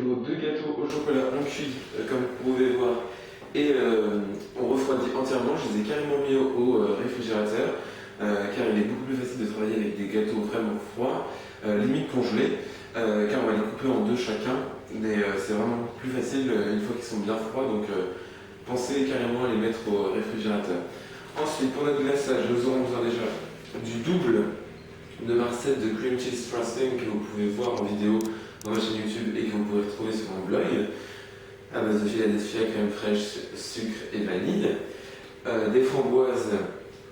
vos 2 gâteaux au chocolat en cuit, comme vous pouvez voir, et on refroidit entièrement. Je les ai carrément mis au réfrigérateur, car il est beaucoup plus facile de travailler avec des gâteaux vraiment froids, limite congelés, car on va les couper en 2 chacun, mais c'est vraiment plus facile une fois qu'ils sont bien froids, donc pensez carrément à les mettre au réfrigérateur. Ensuite, pour notre glaçage, nous aurons besoin déjà du double de ma recette de cream cheese frosting que vous pouvez voir en vidéo dans ma chaîne YouTube et que vous pourrez retrouver sur mon blog, à base de Philadelphia, crème fraîche, sucre et vanille, des framboises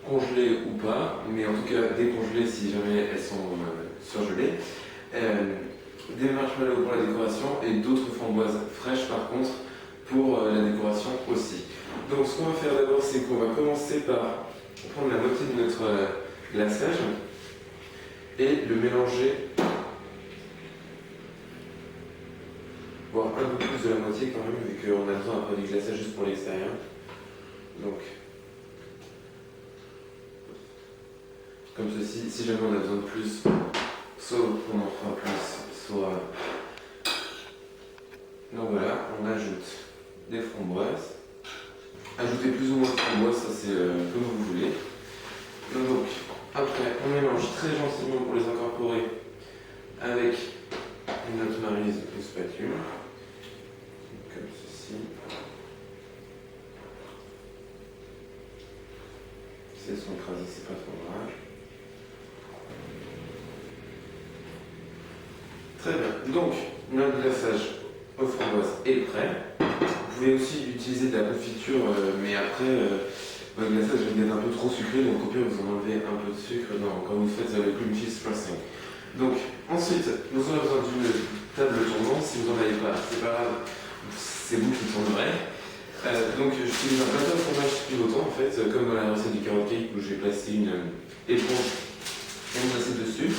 congelées ou pas, mais en tout cas décongelées si jamais elles sont surgelées, des marshmallows pour la décoration et d'autres framboises fraîches par contre pour la décoration aussi. Donc ce qu'on va faire d'abord, c'est qu'on va commencer par prendre la moitié de notre glaçage et le mélanger, voire un peu plus de la moitié quand même, vu qu'on a besoin un peu du glaçage juste pour l'extérieur. Donc, comme ceci, si jamais on a besoin de plus, soit on en fera plus, soit... Donc voilà, on ajoute des framboises. Ajoutez plus ou moins de framboises, ça c'est comme vous voulez. Donc, après, on mélange très gentiment pour les incorporer avec notre maryse ou spatule, comme ceci. Si elles sont écrasées, c'est pas trop grave. Très bien. Donc, notre glaçage aux framboises est prêt. Vous pouvez aussi utiliser de la confiture, mais après, votre glaçage va être un peu trop sucré, donc au pire vous en enlevez un peu de sucre quand vous faites le cream cheese frosting. Donc, ensuite, nous aurons besoin d'une table tournante. Si vous n'en avez pas, c'est pas grave, c'est vous qui tournerez. Donc, j'utilise un plateau de fromage pivotant, en fait, comme dans la recette du carrot cake où j'ai placé une éponge et une assiette dessus.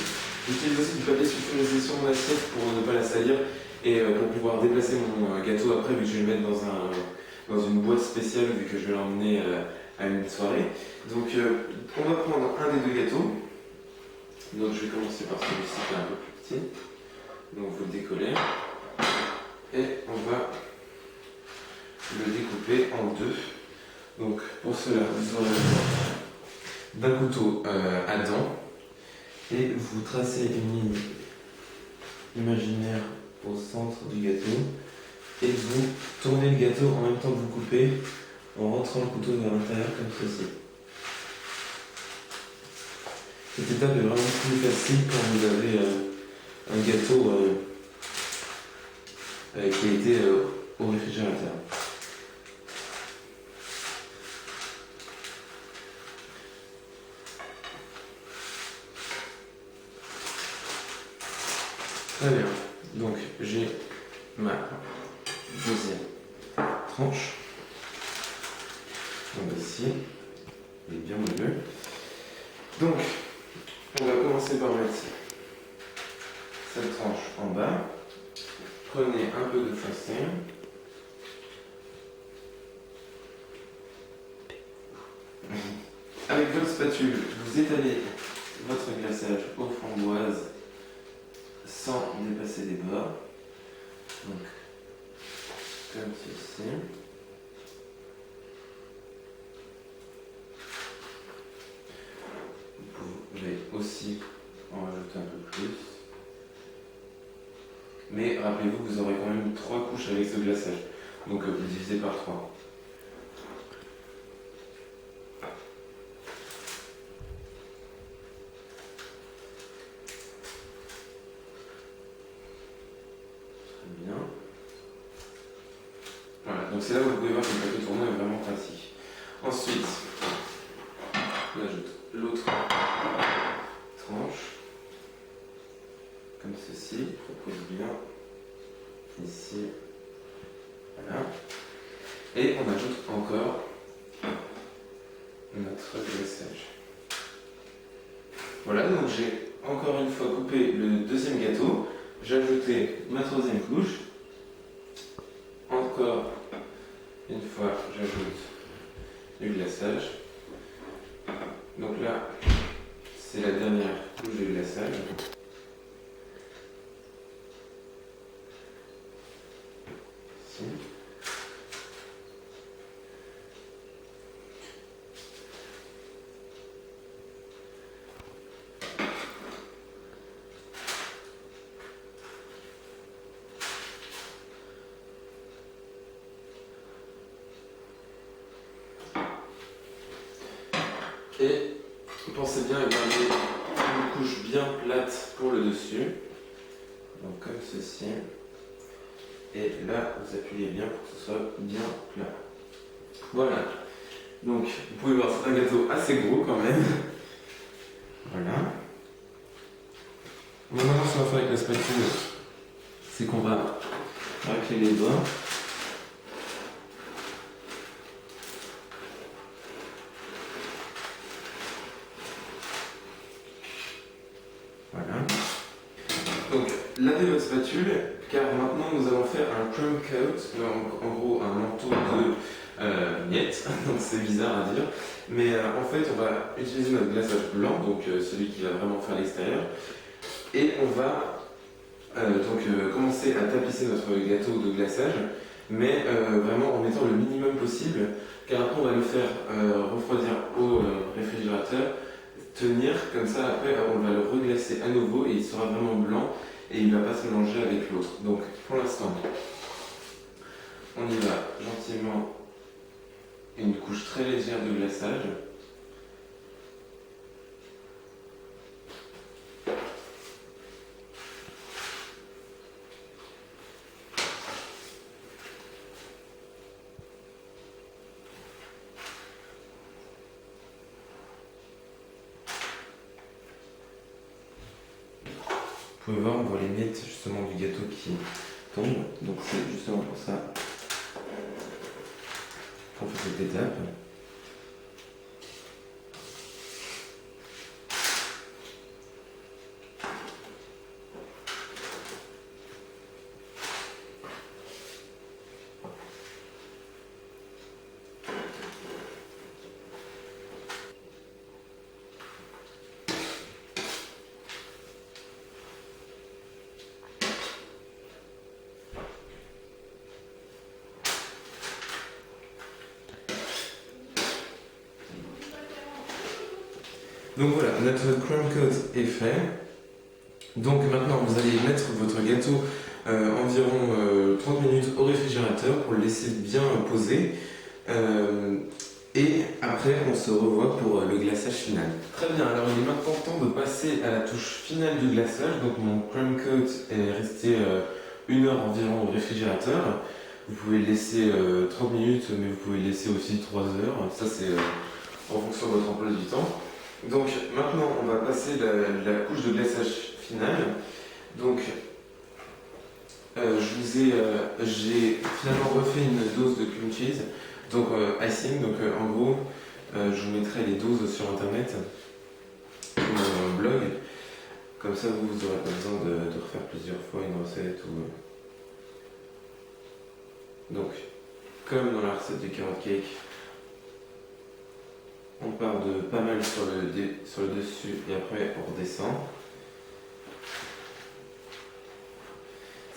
J'utilise aussi du papier sulfurisé sur mon assiette pour ne pas la salir et pour pouvoir déplacer mon gâteau après, vu que je vais le mettre dans une boîte spéciale, vu que je vais l'emmener à une soirée. Donc, on va prendre un des 2 gâteaux. Donc, je vais commencer par celui-ci qui est un peu plus petit. Donc, vous le décollez. Et on va le découper en 2. Donc, pour cela, vous aurez d'un couteau à dents. Et vous tracez une ligne imaginaire au centre du gâteau. Et vous tournez le gâteau en même temps que vous coupez, en rentrant le couteau vers l'intérieur comme ceci. Cette étape est vraiment plus facile quand vous avez un gâteau qui a été au réfrigérateur. Très bien, donc j'ai ma deuxième tranche. Donc ici, il est bien moelleux. Donc, on va commencer par mettre cette tranche en bas. Prenez un peu de frosting. Avec votre spatule, vous étalez votre glaçage aux framboises sans dépasser les bords. Donc, comme ceci. Vous pouvez aussi en rajouter un peu plus. Mais rappelez-vous que vous aurez quand même 3 couches avec ce glaçage. Donc vous divisez par 3. Très bien. Voilà, donc c'est là où vous pouvez voir que le papier tournant est vraiment pratique. Ensuite, on ajoute l'autre tranche, comme ceci, propose bien, ici, voilà. Et on ajoute encore notre glaçage. Voilà, donc j'ai encore une fois coupé le deuxième gâteau, j'ai ajouté ma troisième couche, encore une fois j'ajoute du glaçage. Donc là, c'est la dernière couche de glaçage. ici. Et pensez bien à garder une couche bien plate pour le dessus, donc comme ceci. Et là, vous appuyez bien pour que ce soit bien plat. Voilà. Donc, vous pouvez voir, c'est un gâteau assez gros quand même. Voilà. Maintenant, ce qu'on va faire avec la spatule, c'est qu'on va racler les doigts. Voilà. Donc, lavez votre spatule, car maintenant nous allons faire un crumb coat, en gros un manteau de miettes, donc c'est bizarre à dire, mais en fait on va utiliser notre glaçage blanc, donc celui qui va vraiment faire l'extérieur, et on va commencer à tapisser notre gâteau de glaçage, mais vraiment en mettant le minimum possible, car après on va le faire refroidir au réfrigérateur, tenir, comme ça après on va le reglacer à nouveau et il sera vraiment blanc et il ne va pas se mélanger avec l'autre. Donc pour l'instant, on y va gentiment, une couche très légère de glaçage. Vous pouvez voir, on voit les miettes justement du gâteau qui tombent, donc c'est justement pour ça qu'on fait cette étape. Donc voilà, notre crumb coat est fait. Donc maintenant, vous allez mettre votre gâteau environ 30 minutes au réfrigérateur pour le laisser bien poser. Et après, on se revoit pour le glaçage final. Très bien, alors il est maintenant temps de passer à la touche finale du glaçage. Donc mon crumb coat est resté 1 heure environ au réfrigérateur. Vous pouvez le laisser 30 minutes, mais vous pouvez le laisser aussi 3 heures. Ça, c'est en fonction de votre emploi du temps. Donc maintenant, on va passer la couche de glaçage finale. Donc, j'ai finalement refait une dose de cream cheese, donc icing. Donc en gros, je vous mettrai les doses sur internet, sur mon blog. Comme ça, vous n'aurez pas besoin de refaire plusieurs fois une recette. Donc, comme dans la recette du carrot cake, on part de pas mal sur le dessus et après on redescend.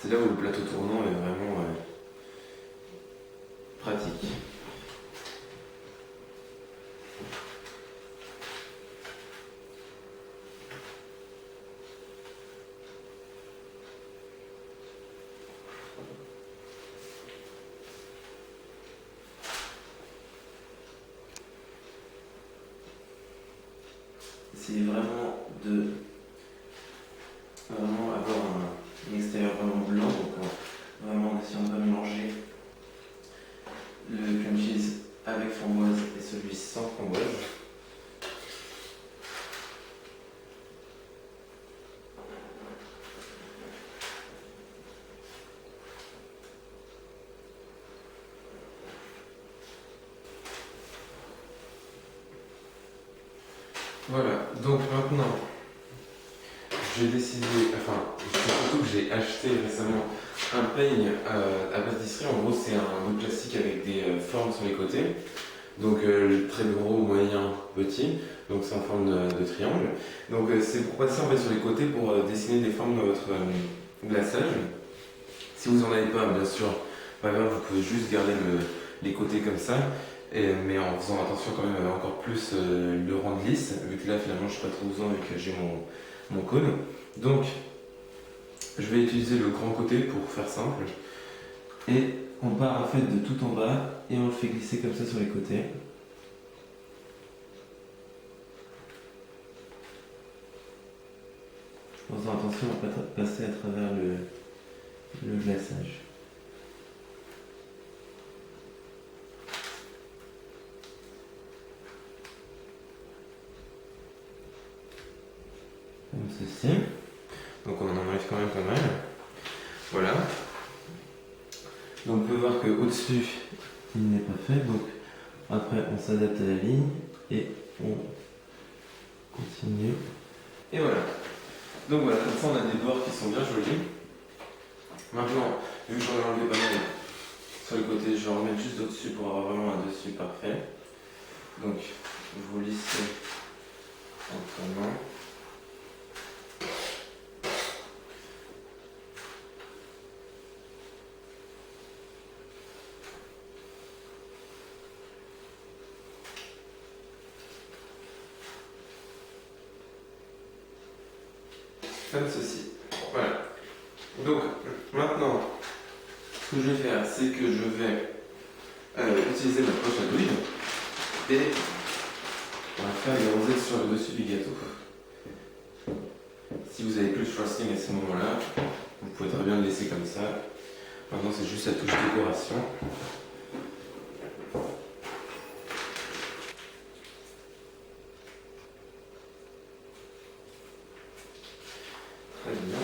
C'est là où le plateau tournant est vraiment pratique. Essayez vraiment de avoir un extérieur vraiment blanc, donc vraiment en essayant de pas mélanger le cream cheese avec framboise et celui sans framboise. Voilà, donc maintenant, j'ai décidé, c'est surtout que j'ai acheté récemment un peigne à pâtisserie. En gros, c'est un bout de plastique avec des formes sur les côtés. Donc très gros, moyen, petit. Donc c'est en forme de triangle. Donc c'est pour passer en fait sur les côtés pour dessiner des formes de votre glaçage. Si vous n'en avez pas, bien sûr, pas grave, vous pouvez juste garder les côtés comme ça, mais en faisant attention quand même à encore plus le rendre lisse, vu que là finalement je suis pas trop besoin vu que j'ai mon cône. Donc je vais utiliser le grand côté pour faire simple. Et on part en fait de tout en bas et on le fait glisser comme ça sur les côtés. En faisant attention à ne pas passer à travers le glaçage. Comme ceci. Donc on en enlève quand même pas mal. Voilà. Donc on peut voir qu'au-dessus, il n'est pas fait. Donc après, on s'adapte à la ligne et on continue. Et voilà. Donc voilà, comme ça on a des bords qui sont bien jolis. Maintenant, vu que j'en ai enlevé pas mal sur le côté, je vais en remettre juste au-dessus pour avoir vraiment un dessus parfait. Donc vous lissez entre mains. Comme ceci. Voilà. Donc maintenant, ce que je vais faire, c'est que je vais utiliser ma poche à douille et on va faire des rosettes sur le dessus du gâteau. Si vous avez plus de frosting à ce moment-là, vous pouvez très bien le laisser comme ça. Maintenant, c'est juste la touche décoration. Très bien.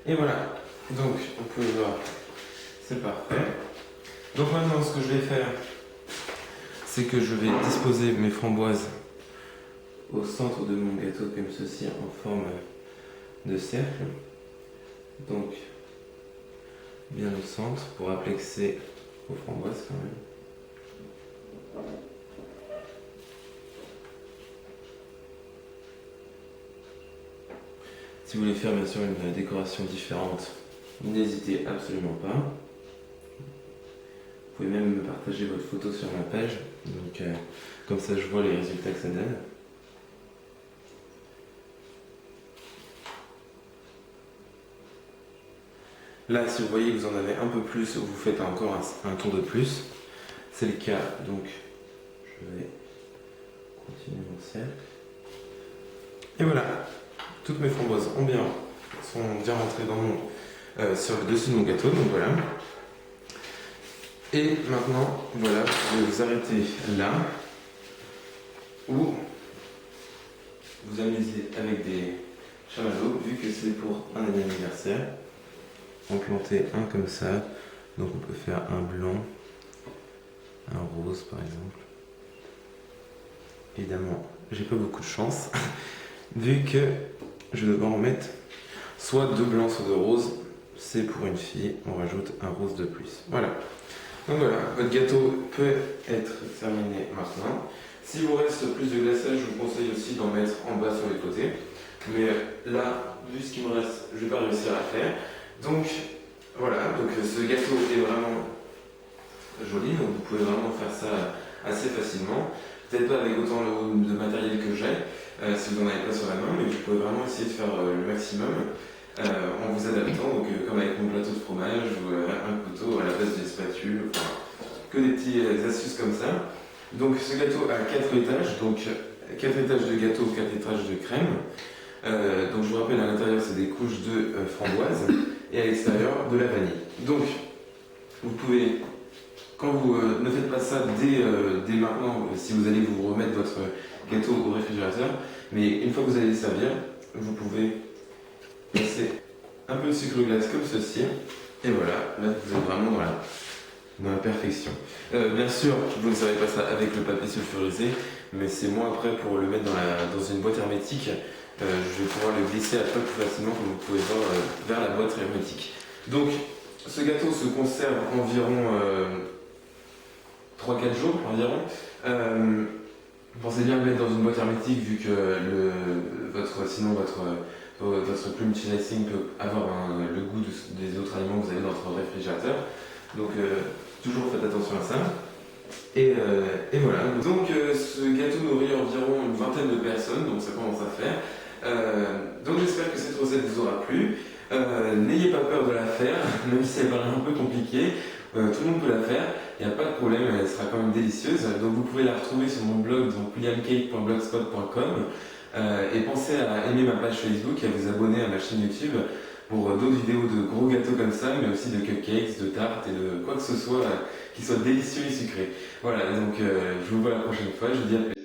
Et voilà, donc on peut voir, c'est parfait. Donc maintenant ce que je vais faire, c'est que je vais disposer mes framboises au centre de mon gâteau comme ceci en forme de cercle. Donc bien au centre pour rappeler que c'est aux framboises quand même. Si vous voulez faire bien sûr une décoration différente, n'hésitez absolument pas. Vous pouvez même me partager votre photo sur ma page, donc comme ça je vois les résultats que ça donne. Là, si vous voyez que vous en avez un peu plus, vous faites encore un tour de plus. C'est le cas, donc je vais continuer mon cercle. Et voilà. Toutes mes framboises sont bien rentrées sur le dessus de mon gâteau, donc voilà. Et maintenant, voilà, je vais vous arrêter là, où vous amusez avec des chamallows, vu que c'est pour un anniversaire. En planter un comme ça, donc on peut faire un blanc, un rose par exemple. Évidemment, j'ai pas beaucoup de chance, vu que je vais devoir en mettre soit deux blancs, soit deux roses. C'est pour une fille, on rajoute un rose de plus. Voilà. Donc voilà, votre gâteau peut être terminé maintenant. Si vous reste plus de glaçage, je vous conseille aussi d'en mettre en bas sur les côtés. Mais là, vu ce qu'il me reste, je vais pas réussir à faire. Donc voilà, donc ce gâteau est vraiment joli, donc vous pouvez vraiment faire ça assez facilement. Peut-être pas avec autant de matériel que j'ai, si vous n'en avez pas sur la main, mais vous pouvez vraiment essayer de faire le maximum en vous adaptant, donc comme avec mon plateau de fromage ou un couteau à la place des spatules, enfin, que des petites astuces comme ça. Donc ce gâteau a 4 étages, donc 4 étages de gâteau, 4 étages de crème. Donc je vous rappelle, à l'intérieur c'est des couches de framboise et à l'extérieur de la vanille. Donc vous pouvez, quand vous ne faites pas ça dès maintenant, si vous allez vous remettre votre gâteau au réfrigérateur, mais une fois que vous allez le servir, vous pouvez passer un peu de sucre glace comme ceci, et voilà, là vous êtes vraiment dans la perfection. Bien sûr, vous ne servez pas ça avec le papier sulfurisé, mais c'est moi après pour le mettre dans une boîte hermétique. je vais pouvoir le glisser après plus facilement, comme vous pouvez voir, vers la boîte hermétique. Donc, ce gâteau se conserve environ 3-4 jours environ. Pensez bien à le mettre dans une boîte hermétique vu que sinon votre cream cheese icing peut avoir le goût des autres aliments que vous avez dans votre réfrigérateur. Donc toujours faites attention à ça. Et voilà. Donc ce gâteau nourrit environ une vingtaine de personnes, donc ça commence à faire. Donc j'espère que cette recette vous aura plu. N'ayez pas peur de la faire, même si elle paraît un peu compliquée. Tout le monde peut la faire, il n'y a pas de problème, elle sera quand même délicieuse. Donc vous pouvez la retrouver sur mon blog, donc williamcake.blogspot.com. Et pensez à aimer ma page Facebook et à vous abonner à ma chaîne YouTube pour d'autres vidéos de gros gâteaux comme ça, mais aussi de cupcakes, de tartes et de quoi que ce soit qui soit délicieux et sucré. Voilà, donc je vous vois la prochaine fois, je vous dis à plus.